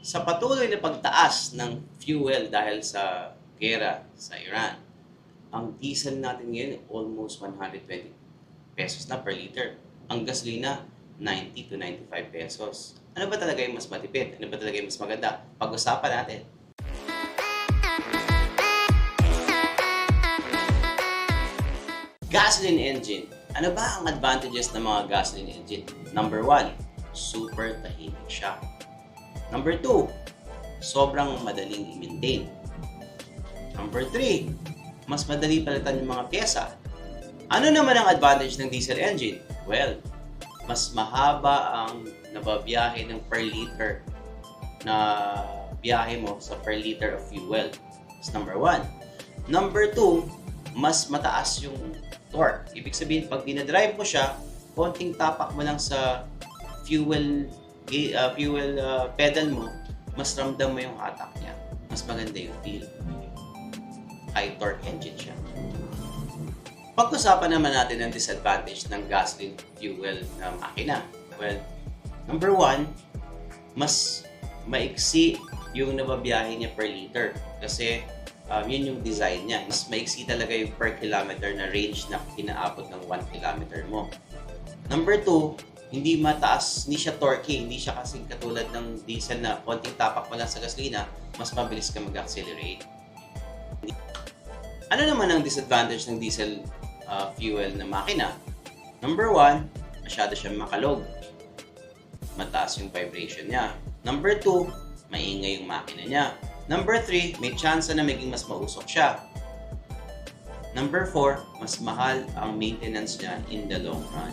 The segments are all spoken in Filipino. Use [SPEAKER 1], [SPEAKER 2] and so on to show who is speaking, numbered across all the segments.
[SPEAKER 1] Sa patuloy na pagtaas ng fuel dahil sa gera sa Iran, ang diesel natin ngayon almost 120 pesos na per liter. Ang gasolina, 90 to 95 pesos. Ano ba talaga yung mas matipid? Ano ba talaga yung mas maganda? Pag-usapan natin. Gasoline engine. Ano ba ang advantages ng mga gasoline engine? Number 1, super tahimik siya. Number 2, sobrang madaling i-maintain. Number 3, mas madali palitan yung mga pyesa. Ano naman ang advantage ng diesel engine? Well, mas mahaba ang nababiyahe ng per liter na biyahe mo sa per liter of fuel. That's number 1. Number 2, mas mataas yung torque. Ibig sabihin, pag dinadrive mo siya, konting tapak mo lang sa fuel pedal mo, mas ramdam mo yung hatak niya. Mas maganda yung feel. High torque engine siya. Pag-usapan naman natin ang disadvantage ng gasoline fuel na makina. Well, number 1, mas maiksi yung nababiyahe niya per liter. Kasi yun yung design niya. Mas maiksi talaga yung per kilometer na range na kinaabot ng 1 kilometer mo. Number 2, hindi mataas, hindi siya torquey, hindi siya kasing katulad ng diesel na konting tapak mo lang sa gasolina, mas mabilis ka mag-accelerate. Ano naman ang disadvantage ng diesel fuel na makina? Number 1, masyado siyang makalog. Mataas yung vibration niya. Number 2, maingay yung makina niya. Number 3, may chance na maging mas mausok siya. Number 4, mas mahal ang maintenance niya in the long run.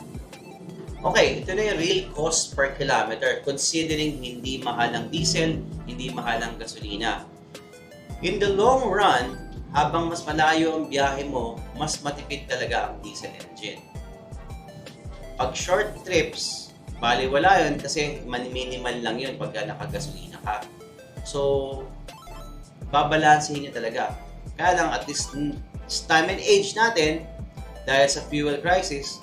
[SPEAKER 1] Okay, ito na yung real cost per kilometer considering hindi mahal ang diesel, hindi mahal ang gasolina. In the long run, habang mas malayo ang biyahe mo, mas matipid talaga ang diesel engine. Pag short trips, baliwala yun kasi minimal lang yun pagka nakagasolina ka. So, babalansehin niya talaga. Kaya lang at this time and age natin, dahil sa fuel crisis,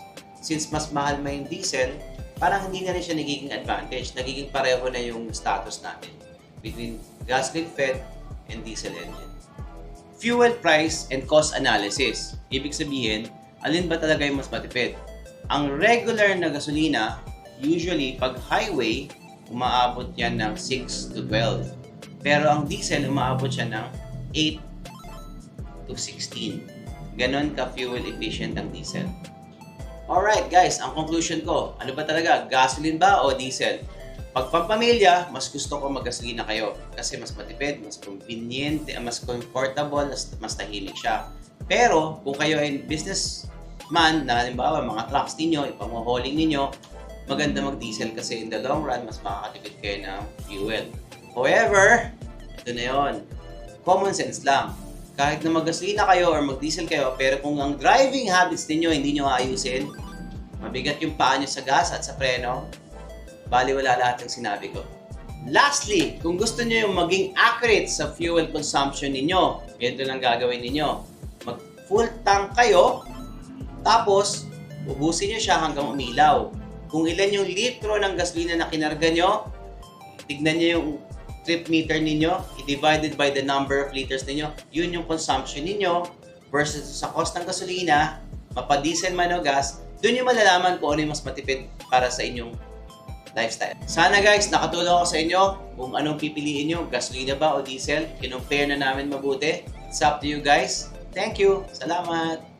[SPEAKER 1] since mas mahal na yung diesel, parang hindi na rin siya nagiging advantage. Nagiging pareho na yung status natin between gasoline-fed and diesel engine. Fuel price and cost analysis. Ibig sabihin, alin ba talaga yung mas matipid? Ang regular na gasolina, usually pag highway, umaabot yan ng 6 to 12. Pero ang diesel, umaabot siya ng 8 to 16. Ganon ka fuel efficient ang diesel. Alright guys, ang conclusion ko, ano ba talaga? Gasoline ba o diesel? Pag pampamilya, mas gusto ko mag-gasolina kayo kasi mas matipid, mas convenient, mas comfortable, mas tahimik siya. Pero kung kayo ay businessman na halimbawa mga trucks ninyo, ipang-hauling ninyo, maganda mag-diesel kasi in the long run, mas makakatipid kayo ng fuel. However, ito na yun. Common sense lang. Kahit na mag-gasolina kayo or mag-diesel kayo, pero kung ang driving habits ninyo hindi nyo ayusin, mabigat yung paa nyo sa gas at sa preno, baliwala lahat ng sinabi ko. Lastly, kung gusto nyo yung maging accurate sa fuel consumption ninyo, ganito lang gagawin ninyo. Mag-full tank kayo, tapos ubusin nyo siya hanggang umilaw. Kung ilan yung litro ng gasolina na kinarga nyo, tignan nyo yung trip meter ninyo, i-divided by the number of liters ninyo, yun yung consumption ninyo versus sa cost ng gasolina, mapa-diesel man o gas, dun yung malalaman kung ano yung mas matipid para sa inyong lifestyle. Sana guys, nakatulong ako sa inyo kung anong pipiliin nyo, gasolina ba o diesel. Kinompare na namin mabuti. It's up to you guys. Thank you. Salamat.